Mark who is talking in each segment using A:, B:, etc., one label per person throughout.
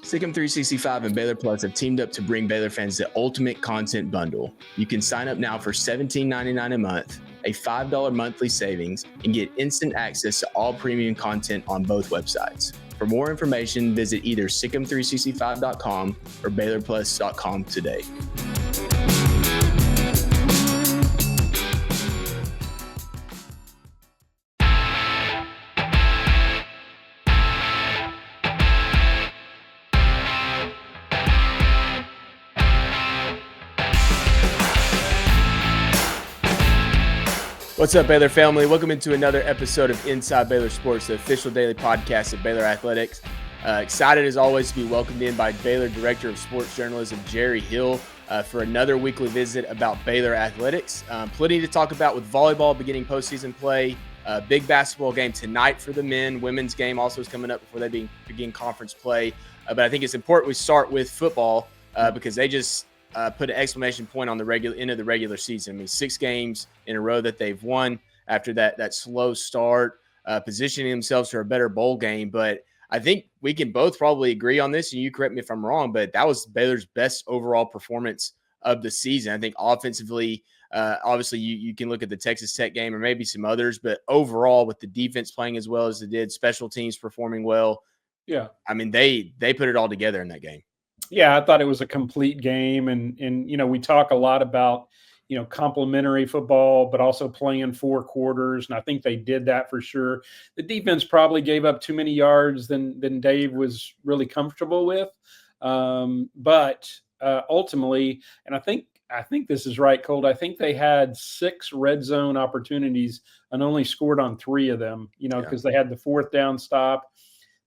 A: Sikkim 365 and Baylor Plus have teamed up to bring Baylor fans the ultimate content bundle. You can sign up now for $17.99 a month, a $5 monthly savings, and get instant access to all premium content on both websites. For more information, visit either sikkim365.com or baylorplus.com today. What's up, Baylor family? Welcome into another episode of Inside Baylor Sports, the official daily podcast of Baylor Athletics. Excited as always to be welcomed in by Baylor Director of Sports Journalism, Jerry Hill, for another weekly visit about Baylor Athletics. Plenty to talk about with volleyball beginning postseason play. Big basketball game tonight for the men. Women's game also is coming up before they begin conference play. But I think it's important we start with football because they just put an exclamation point on the end of the regular season. I mean, 6 games in a row that they've won after that slow start, positioning themselves for a better bowl game. But I think we can both probably agree on this, and you correct me if I'm wrong, but that was Baylor's best overall performance of the season. I think offensively, obviously you can look at the Texas Tech game or maybe some others, but overall with the defense playing as well as it did, special teams performing well.
B: Yeah.
A: I mean, they put it all together in that game.
B: Yeah, I thought it was a complete game. And you know, we talk a lot about, you know, complementary football, but also playing 4 quarters. And I think they did that for sure. The defense probably gave up too many yards than Dave was really comfortable with. But ultimately, and I think this is right, Colt, I think they had 6 red zone opportunities and only scored on 3 of them, you know, because they had the 4th down stop,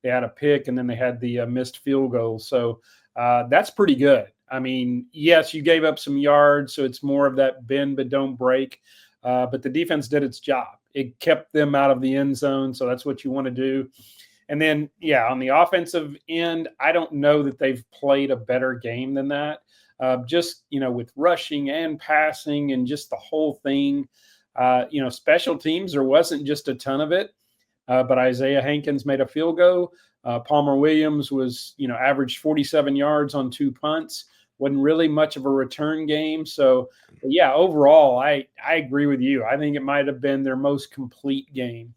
B: they had a pick, and then they had the missed field goal. So that's pretty good. I mean, yes, you gave up some yards, so it's more of that bend but don't break. But the defense did its job. It kept them out of the end zone, so that's what you want to do. And then, yeah, on the offensive end, I don't know that they've played a better game than that. Just, you know, with rushing and passing and just the whole thing. You know, special teams, there wasn't just a ton of it. But Isaiah Hankins made a field goal. Palmer Williams was, you know, averaged 47 yards on 2 punts. Wasn't really much of a return game. So, yeah, overall, I agree with you. I think it might have been their most complete game.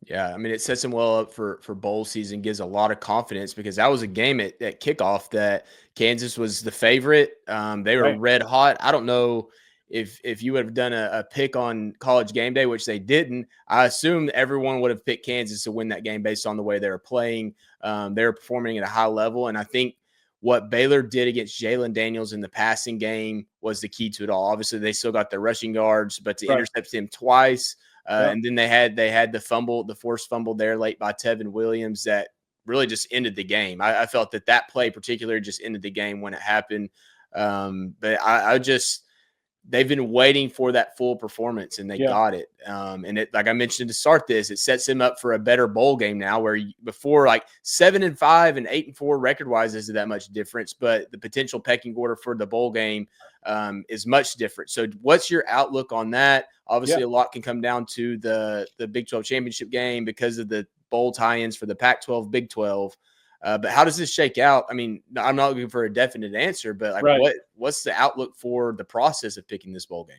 A: Yeah, I mean, it sets them well up for bowl season, gives a lot of confidence because that was a game at kickoff that Kansas was the favorite. They were red hot. I don't know if you would have done a pick on College Game Day, which they didn't. I assume everyone would have picked Kansas to win that game based on the way they were playing. They were performing at a high level, and I think what Baylor did against Jalen Daniels in the passing game was the key to it all. Obviously, they still got their rushing yards, but to intercept him twice, and then they had the forced fumble there late by Tevin Williams that really just ended the game. I felt that play particularly just ended the game when it happened. But they've been waiting for that full performance, and they got it. And it, like I mentioned to start this, it sets them up for a better bowl game now. Where before, like 7-5 and 8-4 record-wise isn't that much difference, but the potential pecking order for the bowl game is much different. So, what's your outlook on that? Obviously, a lot can come down to the Big 12 championship game because of the bowl tie-ins for the Pac-12, Big 12. But how does this shake out? I mean, I'm not looking for a definite answer, but like what's the outlook for the process of picking this bowl game?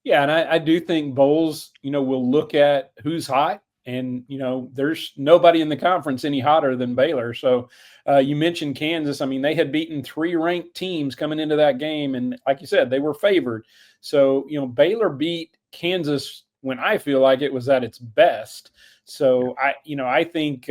B: Yeah, and I do think bowls, you know, will look at who's hot. And, you know, there's nobody in the conference any hotter than Baylor. So you mentioned Kansas. I mean, they had beaten 3 ranked teams coming into that game. And like you said, they were favored. So, you know, Baylor beat Kansas when I feel like it was at its best. So I think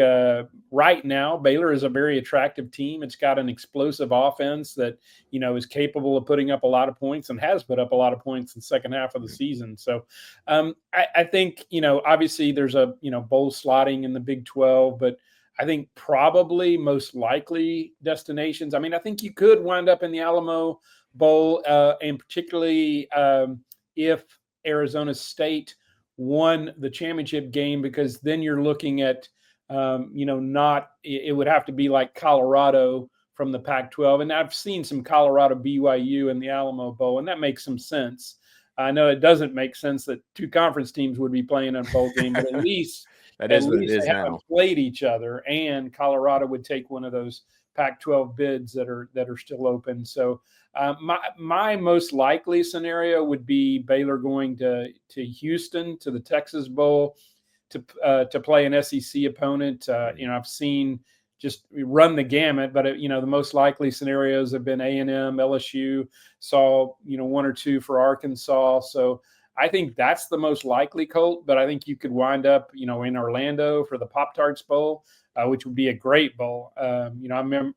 B: right now Baylor is a very attractive team. It's got an explosive offense that, you know, is capable of putting up a lot of points and has put up a lot of points in the second half of the season. So I think, you know, obviously there's a, you know, bowl slotting in the Big 12, but I think probably most likely destinations. I mean, I think you could wind up in the Alamo Bowl, and particularly if Arizona State won the championship game, because then you're looking at, it would have to be like Colorado from the Pac-12. And I've seen some Colorado BYU in the Alamo Bowl, and that makes some sense. I know it doesn't make sense that 2 conference teams would be playing a bowl game, but at least they haven't played each other, and Colorado would take one of those Pac-12 bids that are still open. So my most likely scenario would be Baylor going to Houston, to the Texas Bowl, to play an SEC opponent. I've seen just run the gamut, but the most likely scenarios have been A&M, LSU, saw one or two for Arkansas. So I think that's the most likely, Colt. But I think you could wind up in Orlando for the Pop-Tarts Bowl, which would be a great bowl. I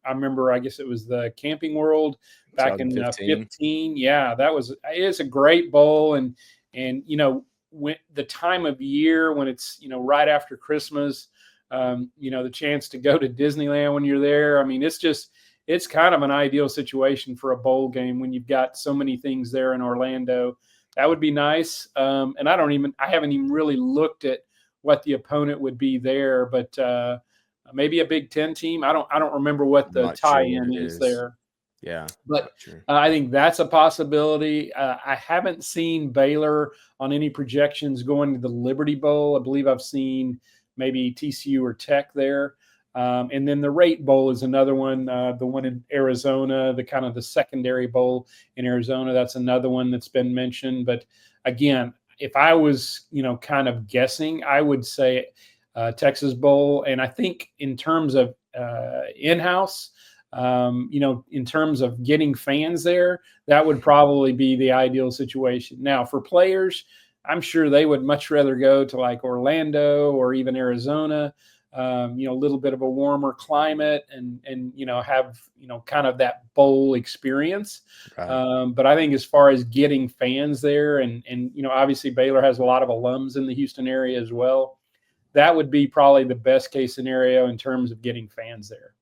B: remember I guess it was the Camping World back in 15. Yeah, it's a great bowl, and when the time of year when it's right after Christmas. The chance to go to Disneyland when you're there. I mean, it's kind of an ideal situation for a bowl game when you've got so many things there in Orlando. That would be nice. And I haven't even really looked at what the opponent would be there, but maybe a Big Ten team. I don't remember what the tie-in is there.
A: Yeah,
B: but I think that's a possibility. I haven't seen Baylor on any projections going to the Liberty Bowl. I believe I've seen maybe TCU or Tech there. And then the Rate Bowl is another one, the one in Arizona, the kind of the secondary bowl in Arizona. That's another one that's been mentioned. But again, if I was, kind of guessing, I would say Texas Bowl. And I think in terms of in-house, in terms of getting fans there, that would probably be the ideal situation. Now, for players, I'm sure they would much rather go to like Orlando or even Arizona, a little bit of a warmer climate and have, kind of that bowl experience. Right. But I think as far as getting fans there and obviously Baylor has a lot of alums in the Houston area as well. That would be probably the best case scenario in terms of getting fans there.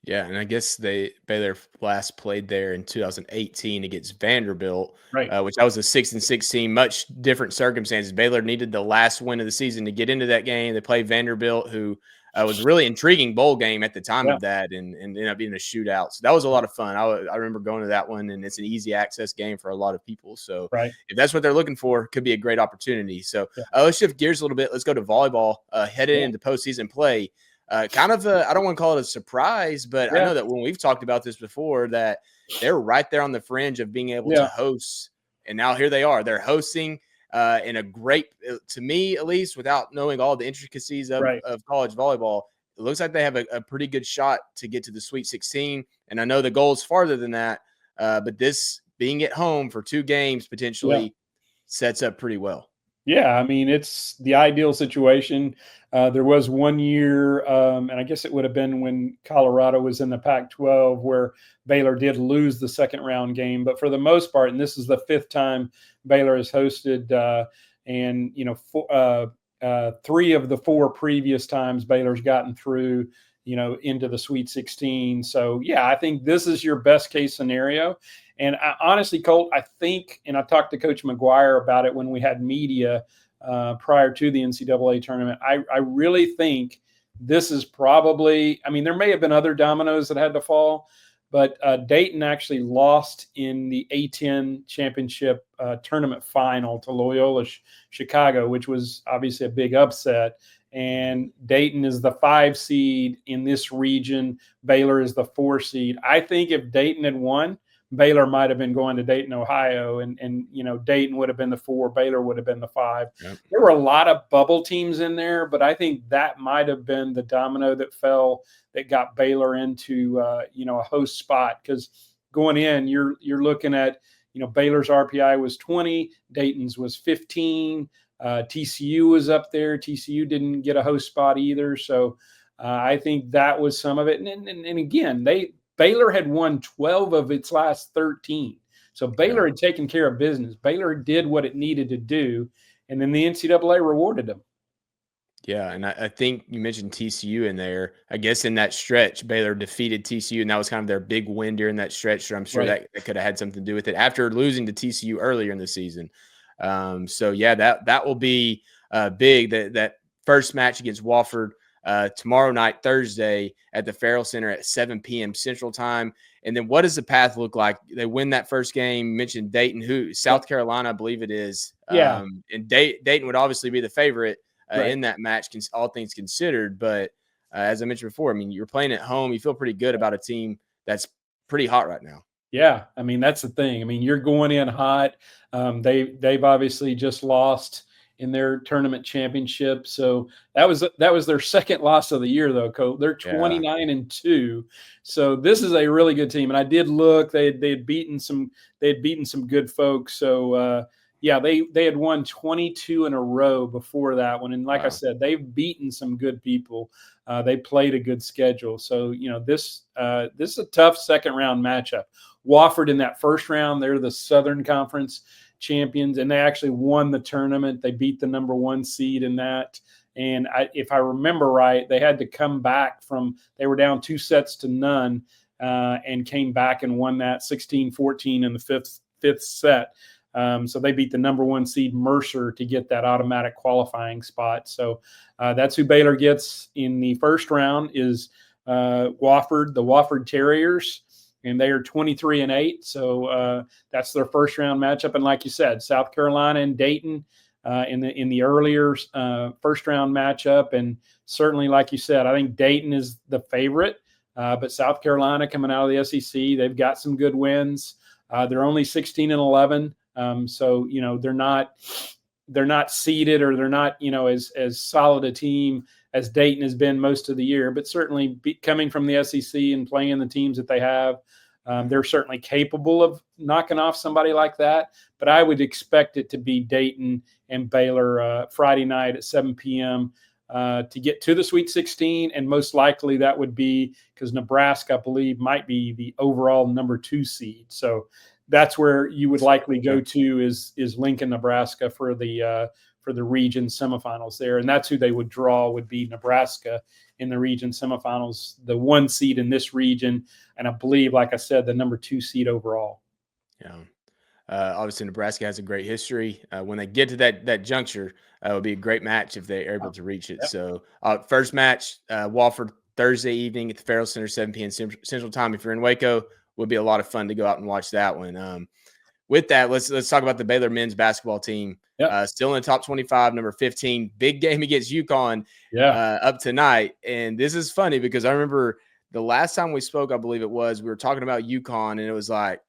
A: Yeah, and I guess Baylor last played there in 2018 against Vanderbilt,
B: right?
A: Which that was a 6-6 team, much different circumstances. Baylor needed the last win of the season to get into that game. They played Vanderbilt, who was a really intriguing bowl game at the time of that, and ended up being a shootout. So that was a lot of fun. I remember going to that one, and it's an easy access game for a lot of people. So if that's what they're looking for, it could be a great opportunity. So let's shift gears a little bit. Let's go to volleyball. Headed into postseason play. I don't want to call it a surprise, but I know that when we've talked about this before, that they're right there on the fringe of being able to host. And now here they are. They're hosting in a great, to me at least, without knowing all the intricacies of college volleyball, it looks like they have a pretty good shot to get to the Sweet 16. And I know the goal is farther than that, but this being at home for 2 games potentially sets up pretty well.
B: Yeah, I mean, it's the ideal situation. There was 1 year, and I guess it would have been when Colorado was in the Pac-12, where Baylor did lose the second round game. But for the most part, and this is the 5th time Baylor has hosted, and 3 of the 4 previous times Baylor's gotten through, into the Sweet 16. So, I think this is your best case scenario. And honestly, Colt, I think, and I talked to Coach McGuire about it when we had media prior to the NCAA tournament, I really think this is probably, I mean, there may have been other dominoes that had to fall, but Dayton actually lost in the A10 championship tournament final to Loyola Chicago, which was obviously a big upset. And Dayton is the 5 seed in this region. Baylor is the 4 seed. I think if Dayton had won, Baylor might have been going to Dayton, Ohio, and Dayton would have been the 4, Baylor would have been the 5. Yep. There were a lot of bubble teams in there, but I think that might have been the domino that fell that got Baylor into a host spot, because going in, you're looking at Baylor's RPI was 20, Dayton's was 15, TCU was up there. TCU didn't get a host spot either, so I think that was some of it. And again, Baylor had won 12 of its last 13. So Baylor had taken care of business. Baylor did what it needed to do, and then the NCAA rewarded them.
A: Yeah, and I think you mentioned TCU in there. I guess in that stretch, Baylor defeated TCU, and that was kind of their big win during that stretch. So I'm sure that could have had something to do with it after losing to TCU earlier in the season. That will be big. That first match against Wofford tomorrow night, Thursday, at the Farrell Center at 7 p.m. Central Time. And then what does the path look like? They win that first game. You mentioned Dayton, South Carolina, I believe it is. And Dayton would obviously be the favorite in that match, all things considered. But as I mentioned before, I mean, you're playing at home. You feel pretty good about a team that's pretty hot right now.
B: Yeah, I mean, that's the thing. I mean, you're going in hot. They've obviously just lost in their tournament championship, so that was their second loss of the year, though. Colt, they're 29-2, so this is a really good team. And I did look; they had beaten some good folks. So yeah, they had won 22 in a row before that one, and like I said, they've beaten some good people. They played a good schedule, so this is a tough second round matchup. Wofford in that first round, they're the Southern Conference champions, and they actually won the tournament. They beat the number 1 seed in that. And if I remember right, they had to come back they were down 2-0 and came back and won that 16-14 in the fifth set. So they beat the number 1 seed Mercer to get that automatic qualifying spot. So that's who Baylor gets in the first round is Wofford, the Wofford Terriers. And they are 23-8, so that's their first round matchup. And like you said, South Carolina and Dayton in the earlier first round matchup. And certainly, like you said, I think Dayton is the favorite, but South Carolina coming out of the SEC, they've got some good wins. They're only 16-11, so they're not seeded, or they're not as solid a team as Dayton has been most of the year, but certainly coming from the SEC and playing the teams that they have, they're certainly capable of knocking off somebody like that. But I would expect it to be Dayton and Baylor Friday night at 7 p.m. To get to the Sweet 16, and most likely that would be because Nebraska, I believe, might be the overall number 2 seed. So that's where you would likely go to is Lincoln, Nebraska for the region semifinals there. And that's who they would draw, would be Nebraska in the region semifinals, the 1 seed in this region. And I believe, like I said, the number 2 seed overall.
A: Yeah. Obviously, Nebraska has a great history. When they get to that juncture, it would be a great match if they're able to reach it. Yep. So first match, Wofford, Thursday evening at the Farrell Center, 7 p.m. Central Time. If you're in Waco, would be a lot of fun to go out and watch that one. With that, let's talk about the Baylor men's basketball team. Yep. Still in the top 25, number 15. Big game against UConn up tonight. And this is funny because I remember the last time we spoke, I believe it was, we were talking about UConn, and it was like,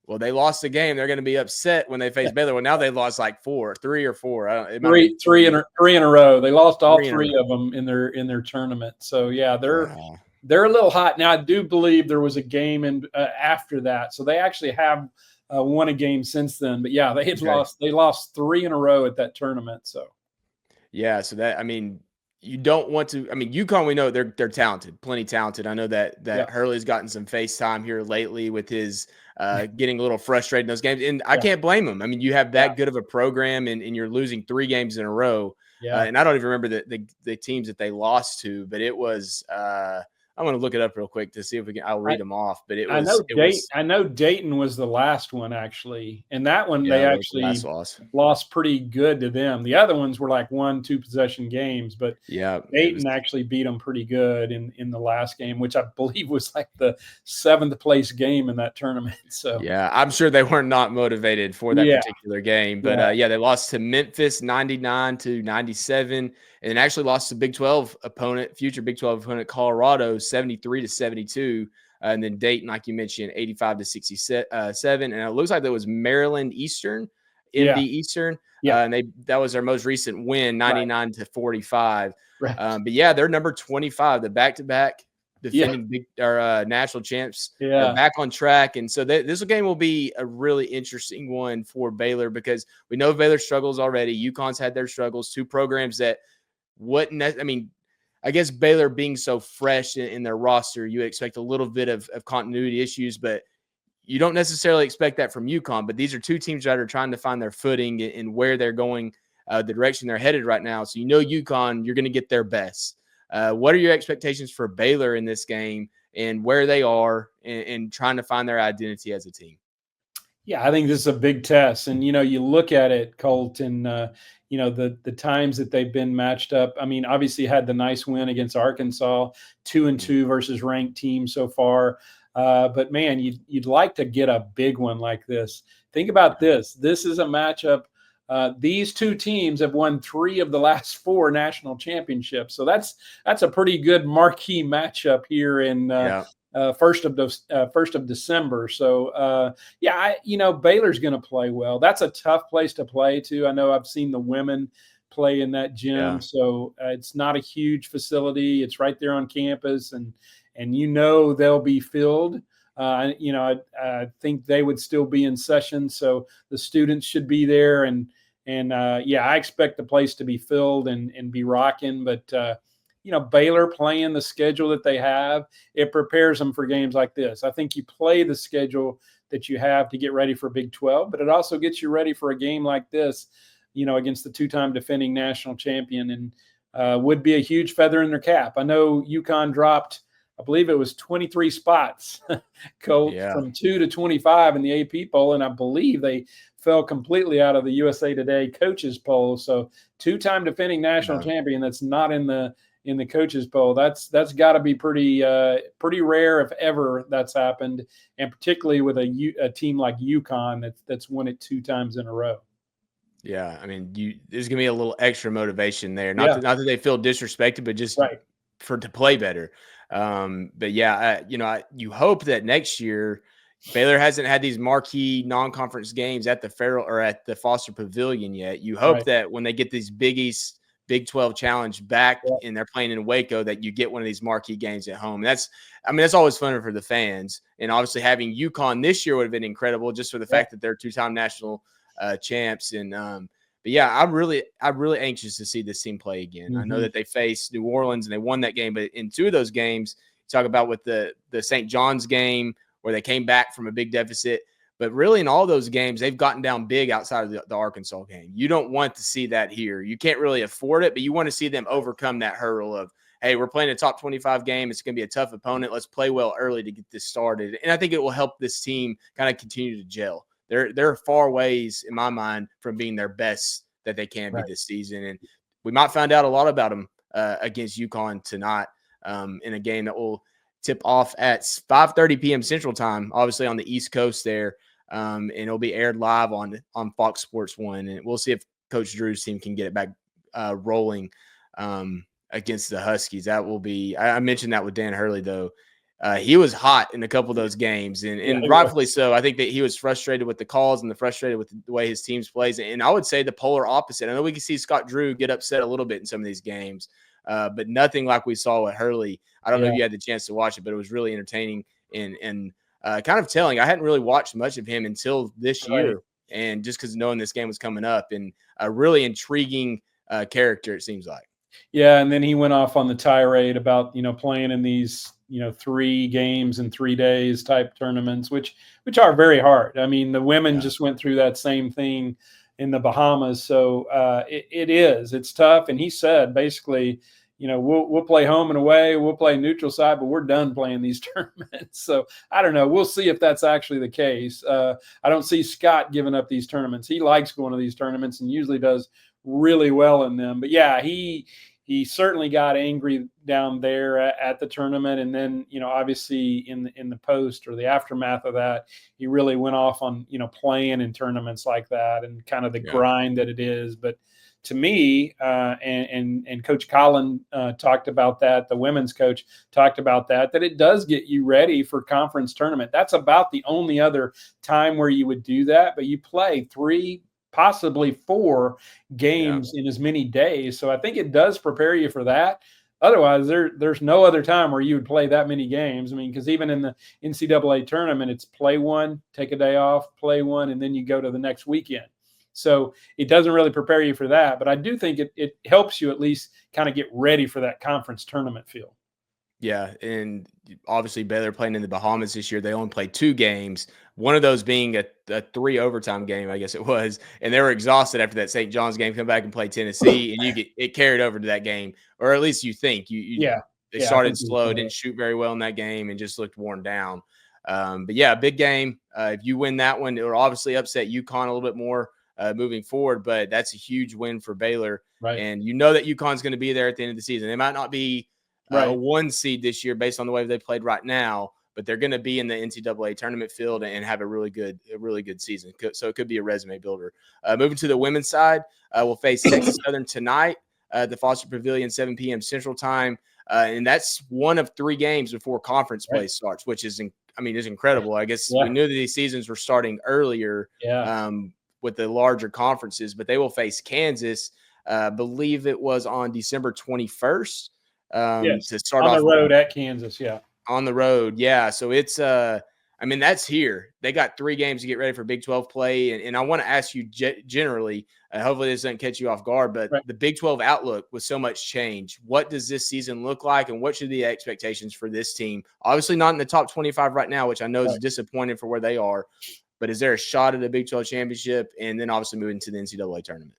A: well, they lost the game. They're going to be upset when they face Baylor. Well, now they lost like 3 or 4.
B: Three in a row. They lost all three of them in their tournament. So yeah, they're a little hot now. I do believe there was a game after that, so they actually have won a game since then. But yeah, they lost 3 in a row at that tournament. So
A: yeah, so that, I mean, you don't want to. I mean, UConn, we know they're talented, plenty talented. I know that Hurley's gotten some FaceTime here lately with his getting a little frustrated in those games, and I can't blame him. I mean, you have that good of a program, and you're losing 3 games in a row. And I don't even remember the teams that they lost to, but it was. I'm going to look it up real quick to see if we can. I'll read them off, but
B: I know Dayton was the last one actually, and that one they actually lost pretty good to them. The other ones were like 1-2 possession games, but Dayton actually beat them pretty good in the last game, which I believe was like the 7th place game in that tournament. So
A: yeah, I'm sure they were not motivated for that particular game, but they lost to Memphis 99-97. And then actually lost to future Big 12 opponent, Colorado, 73-72. And then Dayton, like you mentioned, 85-67. And it looks like that was Maryland Eastern, MD Eastern. And that was their most recent win, 99-45. Right. But yeah, they're number 25, the back-to-back defending national champs are back on track. And so this game will be a really interesting one for Baylor because we know Baylor struggles already. UConn's had their struggles, 2 programs that I guess Baylor being so fresh in their roster, you expect a little bit of continuity issues, but you don't necessarily expect that from UConn. But these are 2 teams that are trying to find their footing and where they're going, the direction they're headed right now. So UConn, you're going to get their best. What are your expectations for Baylor in this game and where they are and trying to find their identity as a team?
B: Yeah, I think this is a big test. And, you look at it, Colt, and, the times that they've been matched up. I mean, obviously had the nice win against Arkansas, 2-2 versus ranked teams so far. But, man, you'd like to get a big one like this. Think about this. This is a matchup These two teams have won 3 of the last 4 national championships. So that's a pretty good marquee matchup here in first of December. So Baylor's going to play well. That's a tough place to play too. I know I've seen the women play in that gym, so it's not a huge facility. It's right there on campus, and they'll be filled. I think they would still be in session, so the students should be there, and I expect the place to be filled and be rocking. But Baylor playing the schedule that they have, it prepares them for games like this. I think you play the schedule that you have to get ready for Big 12, but it also gets you ready for a game like this, against the 2-time defending national champion, and would be a huge feather in their cap. I know UConn dropped, I believe it was 23 spots, Colt, from 2 to 25 in the AP poll, and I believe they fell completely out of the USA Today coaches poll. So 2-time defending national champion that's not in the coaches poll, that's got to be pretty rare if ever that's happened, and particularly with a team like UConn that's won it 2 times in a row.
A: Yeah, I mean, there's gonna be a little extra motivation there. Not that they feel disrespected, but just to play better. But you hope that next year Baylor hasn't had these marquee non-conference games at the Farrell or at the Foster Pavilion yet. You hope that when they get these Big East Big 12 challenge back and they're playing in Waco, that you get one of these marquee games at home. That's always fun for the fans. And obviously having UConn this year would have been incredible just for the fact that they're 2-time national champs. And I'm really anxious to see this team play again. I know that they faced New Orleans and they won that game, but in 2 of those games, you talk about with the St. John's game where they came back from a big deficit, but really in all those games, they've gotten down big outside of the Arkansas game. You don't want to see that here. You can't really afford it, but you want to see them overcome that hurdle of, hey, we're playing a top 25 game. It's going to be a tough opponent. Let's play well early to get this started. And I think it will help this team kind of continue to gel. They're far ways, in my mind, from being their best that they can be this season. And we might find out a lot about them against UConn tonight in a game that will tip off at 5:30 p.m. Central Time, obviously on the East Coast there. And it'll be aired live on Fox Sports 1. And we'll see if Coach Drew's team can get it back rolling against the Huskies. That will be – I mentioned that with Dan Hurley, though. He was hot in a couple of those games, and rightfully so. I think that he was frustrated with the calls and frustrated with the way his teams plays. And I would say the polar opposite. I know we can see Scott Drew get upset a little bit in some of these games, but nothing like we saw with Hurley. I don't know if you had the chance to watch it, but it was really entertaining and kind of telling. I hadn't really watched much of him until this year, and just because knowing this game was coming up, and a really intriguing character, it seems like.
B: Yeah, and then he went off on the tirade about playing in these 3 games in 3 days type tournaments, which are very hard. I mean, the women just went through that same thing in the Bahamas, so it's tough. And he said basically, we'll play home and away, we'll play neutral side, but we're done playing these tournaments. So I don't know. We'll see if that's actually the case. I don't see Scott giving up these tournaments. He likes going to these tournaments and usually does really well in them. But yeah, he certainly got angry down there at the tournament. And then, obviously in the post or the aftermath of that, he really went off on, playing in tournaments like that and kind of the grind that it is. But to me, and Coach Collin talked about that, the women's coach talked about that it does get you ready for conference tournament. That's about the only other time where you would do that, but you play 3, possibly 4 games in as many days. So I think it does prepare you for that. Otherwise, there's no other time where you would play that many games. I mean, because even in the NCAA tournament, it's play 1, take a day off, play 1, and then you go to the next weekend. So it doesn't really prepare you for that. But I do think it helps you at least kind of get ready for that conference tournament feel.
A: Yeah, and obviously Baylor playing in the Bahamas this year, they only played 2 games, one of those being a 3 overtime game, I guess it was, and they were exhausted after that St. John's game, come back and play Tennessee, and it carried over to that game, or at least you think. They started slow, didn't shoot very well in that game, and just looked worn down. But yeah, big game. If you win that one, it will obviously upset UConn a little bit more moving forward, but that's a huge win for Baylor.
B: Right.
A: And that UConn's going to be there at the end of the season. They might not be a 1 seed this year based on the way they played right now, but they're going to be in the NCAA tournament field and have a really good season. So it could be a resume builder. Moving to the women's side, we'll face Texas Southern tonight at the Foster Pavilion, 7 p.m. Central Time. And that's one of 3 games before conference play starts, which is, is incredible. I guess we knew that these seasons were starting earlier with the larger conferences, but they will face Kansas. Believe it was on December 21st to start
B: on the road at Kansas. Yeah.
A: On the road. Yeah. So it's, that's here. They got 3 games to get ready for Big 12 play. And I want to ask you generally, hopefully this doesn't catch you off guard, but the Big 12 outlook with so much change, what does this season look like and what should be the expectations for this team? Obviously not in the top 25 right now, which I know is disappointing for where they are, but is there a shot at the Big 12 championship and then obviously moving to the NCAA tournament?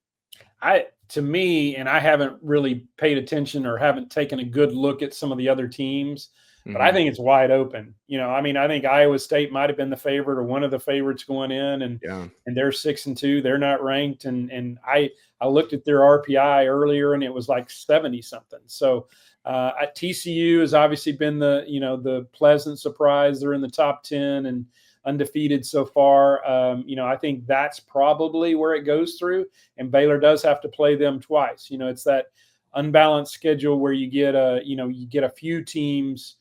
B: To me, and I haven't really paid attention or haven't taken a good look at some of the other teams, but I think it's wide open. I think Iowa State might have been the favorite or one of the favorites going in, and they're 6-2. They're not ranked, and I looked at their RPI earlier, and it was like 70 something. So at TCU has obviously been the pleasant surprise. They're in the top 10 and undefeated so far. I think that's probably where it goes through, and Baylor does have to play them twice. It's that unbalanced schedule where you get a few teams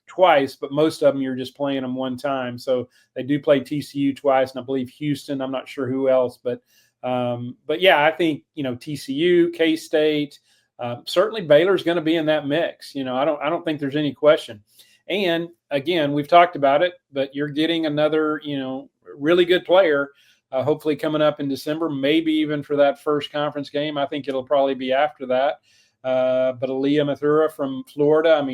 B: twice, but most of them you're just playing them one time. So they do play TCU twice, and I believe Houston. I'm not sure who else, but yeah, I think TCU, K-State, certainly Baylor's going to be in that mix. I don't think there's any question. And again, we've talked about it, but you're getting another really good player. Hopefully coming up in December, maybe even for that first conference game. I think it'll probably be after that. But Aaliyah Mathura from Florida,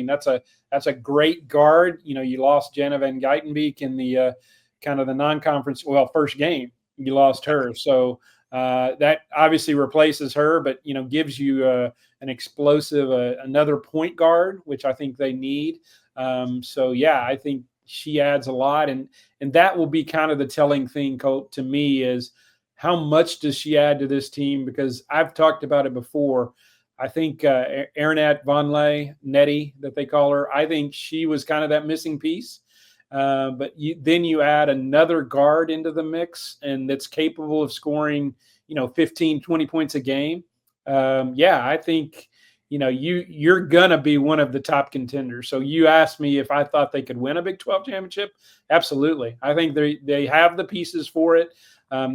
B: that's a great guard. You lost Jenna Van Geitenbeek in the kind of the non-conference, first game. You lost her. So that obviously replaces her, but, gives you an explosive, another point guard, which I think they need. I think she adds a lot. And that will be kind of the telling thing, Colt, to me, is how much does she add to this team? Because I've talked about it before. I think Aaronette Vonleh, Nettie, that they call her, I think she was kind of that missing piece. But then you add another guard into the mix, and that's capable of scoring, 15, 20 points a game. I think, you're going to be one of the top contenders. So you asked me if I thought they could win a Big 12 championship. Absolutely. I think they have the pieces for it.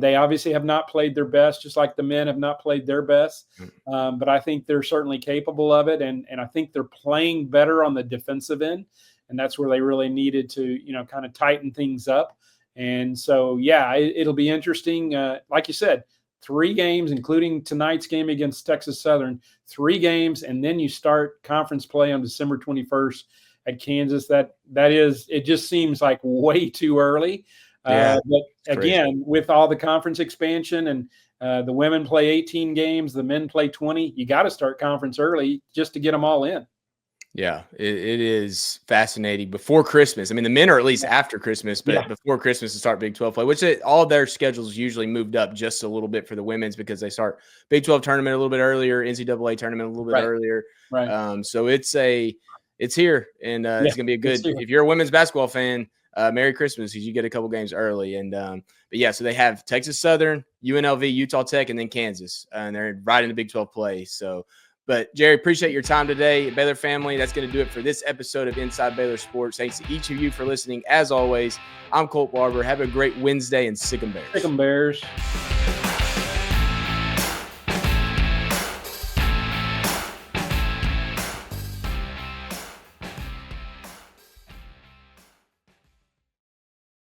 B: They obviously have not played their best, just like the men have not played their best. But I think they're certainly capable of it. And I think they're playing better on the defensive end. And that's where they really needed to, kind of tighten things up. And so, it'll be interesting. Like you said, 3 games, including tonight's game against Texas Southern, 3 games. And then you start conference play on December 21st at Kansas. It just seems like way too early. But again, with all the conference expansion and the women play 18 games, the men play 20, you got to start conference early just to get them all in.
A: Yeah, it is fascinating. Before Christmas, the men are at least after Christmas, but before Christmas to start Big 12 play, which all their schedules usually moved up just a little bit for the women's because they start Big 12 tournament a little bit earlier, NCAA tournament a little bit earlier. Right. So it's here, and it's going to be a good – if you're a women's basketball fan, Merry Christmas because you get a couple games early. And so they have Texas Southern, UNLV, Utah Tech, and then Kansas, and they're right in the Big 12 play. So – but, Jerry, appreciate your time today. Baylor family, that's going to do it for this episode of Inside Baylor Sports. Thanks to each of you for listening. As always, I'm Colt Barber. Have a great Wednesday, and Sick 'em Bears.
B: Sick 'em Bears.